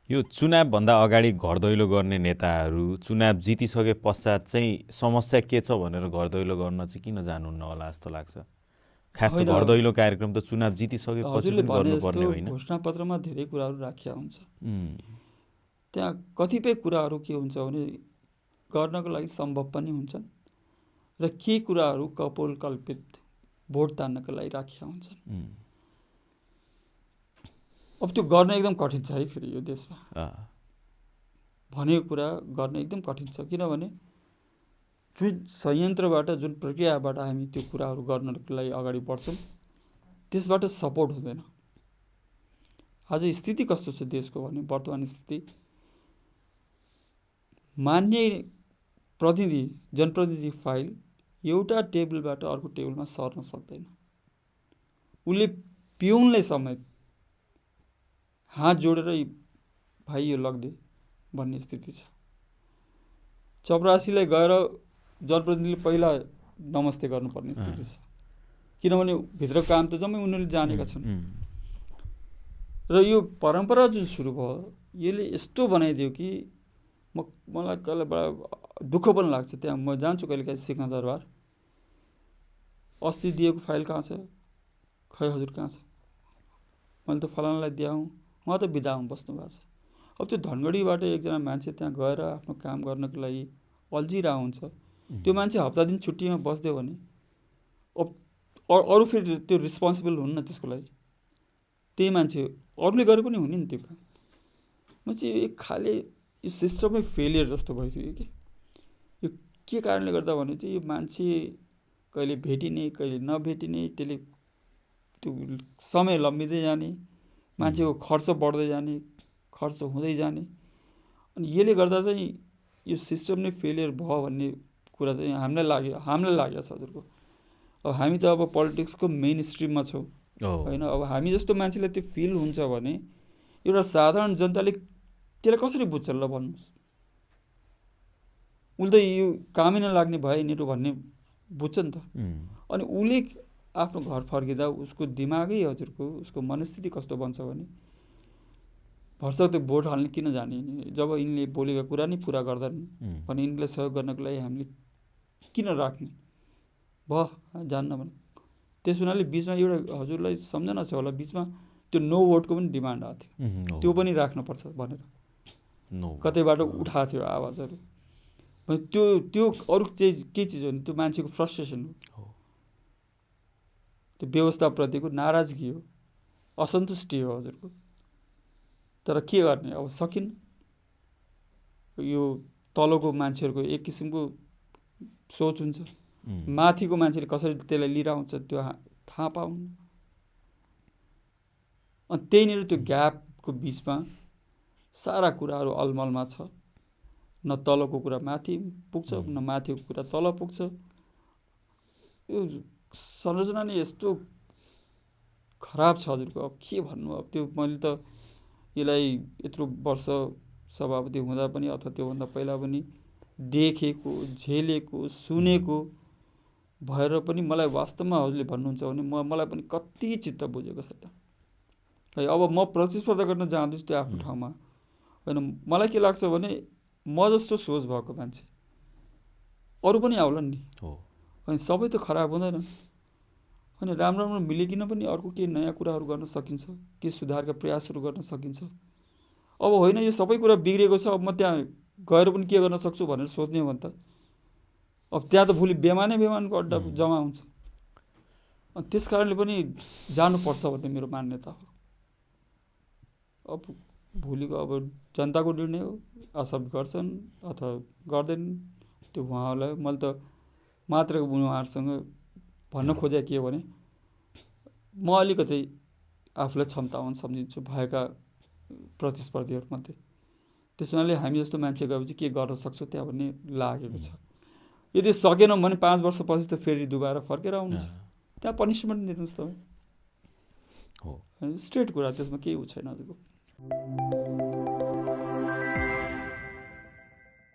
यो चुनावभन्दा अगाडि घर दैलो गर्ने नेताहरू चुनाव जितिसके पश्चात चाहिँ समस्या के छ भनेर घर दैलो गर्न चाहिँ किन जानुहुन्न होला जस्तो लाग्छ? खास त होइन, घर दैलो कार्यक्रम त चुनाव जितिसकेपछि हजुरले पनि भने गर्नुपर्ने जस्तो होइन? घोषणापत्रमा धेरै कुराहरू राखिया हुन्छ। उम्, त्यहाँ कतिपय कुराहरू के हुन्छ भने गर्नको लागि सम्भव पनि हुन्छन् र के कुराहरू कपोल कल्पित भोट तान्नको लागि राखिया हुन्छन्। उम्, अब त्यो गर्न एकदम कठिन छ है फेरि यो देशमा। अ, भनेको कुरा गर्न एकदम कठिन छ, किनभने जुन संयन्त्रबाट जुन प्रक्रियाबाट हामी त्यो कुराहरू गर्नको लागि अगाडि बढ्छौँ त्यसबाट सपोर्ट हुँदैन। आज स्थिति कस्तो छ देशको भने वर्तमान स्थिति मान्य प्रतिनिधि जनप्रतिनिधि फाइल एउटा टेबलबाट अर्को टेबलमा सर्न सक्दैन। उसले पिउनलाई समेत हात जोडेर भाइ यो लग्दे भन्ने स्थिति छ। चपरासीलाई गएर जनप्रतिनिधिले पहिला नमस्ते गर्नुपर्ने स्थिति छ, किनभने भित्र काम त जम्मै उनीहरूले जानेका छन्। र यो परम्परा जुन सुरु भयो यसले यस्तो बनाइदियो कि मलाई कहिले बडा दुःख पनि लाग्छ। त्यहाँ म जान्छु कहिलेकाहीँ सिंहदरबार, अस्ति दिएको फाइल कहाँ छ, खै हजुर कहाँ छ, मैले त फलानालाई दिएँ, उहाँ त बिदामा बस्नु भएको छ। अब त्यो धनगढीबाट एकजना मान्छे त्यहाँ गएर आफ्नो काम गर्नको लागि अल्झिरहेको हुन्छ। त्यो मान्छे हप्ता दिन छुट्टीमा बस्दियो भने अब अरू फेरि त्यो रिस्पोन्सिबल हुन्न त्यसको लागि, त्यही मान्छे अरूले गरे पनि हुने नि त्यो काम। म चाहिँ एक खाले यो सिस्टमै फेलियर जस्तो भइसक्यो कि यो के कारणले गर्दा भने चाहिँ यो मान्छे कहिले भेटिने कहिले नभेटिने, त्यसले त्यो समय लम्बिँदै जाने, मान्छेको खर्च बढ्दै जाने, खर्च हुँदै जाने, अनि यसले गर्दा चाहिँ यो सिस्टम नै फेलियर भयो भन्ने कुरा चाहिँ हामीलाई लाग्यो छ हजुरको। अब हामी त अब पोलिटिक्सको मेन स्ट्रिममा छौँ होइन। अब हामी जस्तो मान्छेलाई त्यो फिल हुन्छ भने एउटा साधारण जनताले त्यसलाई कसरी बुझ्छ ल भन्नुहोस्। उसले त यो कामै नलाग्ने भयो यिनीहरू भन्ने बुझ्छ नि त। अनि उसले आफ्नो घर फर्किँदा उसको दिमागै हजुरको उसको मनस्थिति कस्तो बन्छ भने भर्सक त्यो भोट हाल्ने किन जाने, जब यिनले बोलेको कुरा नै पुरा गर्दैन भने यिनलाई सहयोग गर्नको लागि हामीले किन राख्ने भयो जान्न भने। त्यस हुनाले बिचमा एउटा हजुरलाई सम्झना छ होला, बिचमा त्यो नो भोटको पनि डिमान्ड आएको थियो, त्यो पनि राख्नुपर्छ भनेर कतैबाट उठाएको थियो आवाजहरू। त्यो अरू चिज के चिज हो भने त्यो मान्छेको फ्रस्ट्रेसन हो, त्यो व्यवस्थाप्रतिको नाराजगी हो, असन्तुष्टि हो हजुरको। तर के गर्ने अब सकिन्न। यो तलको मान्छेहरूको एक किसिमको सोच हुन्छ, माथिको मान्छेले कसरी त्यसलाई लिएर आउँछ त्यो थाहा पाउनु। अनि त्यहीँनिर त्यो ग्यापको बिचमा सारा कुराहरू अलमलमा छ। न तलको कुरा माथि पुग्छ, न माथिको कुरा तल पुग्छ। यो संरचना नै यस्तो खराब छ हजुरको। अब के भन्नु, अब त्यो मैले त यसलाई यत्रो वर्ष सभापति हुँदा पनि अथवा त्योभन्दा पहिला पनि देखेको, झेलेको, सुनेको भएर पनि मलाई वास्तवमा हजुरले भन्नुहुन्छ भने मलाई पनि कति चित्त बुझेको छैन। है अब म प्रतिस्पर्धा गर्न जाँदैछु त्यो आफ्नो ठाउँमा होइन। मलाई के लाग्छ भने म जस्तो सोच भएको मान्छे अरू पनि आउलान् नि, अनि सबै त खराब हुँदैन। अनि राम्रो राम्रो मिलिकन पनि अर्को केही नयाँ कुराहरू गर्न सकिन्छ, के सुधारका प्रयासहरू गर्न सकिन्छ। अब होइन यो सबै कुरा बिग्रेको छ, अब म त्यहाँ गएर पनि के गर्न सक्छु भनेर सोध्ने हो भने त अब त्यहाँ त भोलि बेमानको अड्डा जम्मा हुन्छ। अनि त्यस कारणले पनि जानुपर्छ भन्ने मेरो मान्यता हो। अब भोलिको अब जनताको निर्णय हो, एक्सेप्ट गर्छन् अथवा गर्दैनन् त्यो उहाँहरूलाई। मैले त मात्र उहाँहरूसँग भन्न खोजे के हो भने म अलिकति आफूलाई क्षमतावान सम्झिन्छु भएका प्रतिस्पर्धीहरूमध्ये। त्यस हुनाले हामी जस्तो मान्छे गएपछि के गर्न सक्छौँ त्यहाँ भन्ने लागेको छ। यदि सकेनौँ भने 5 वर्षपछि त फेरि दुबारा फर्केर आउनुहुन्छ, त्यहाँ पनिसमेन्ट दिनुहोस् तपाईँ। स्ट्रेट कुरा, त्यसमा केही छैन हजुरको।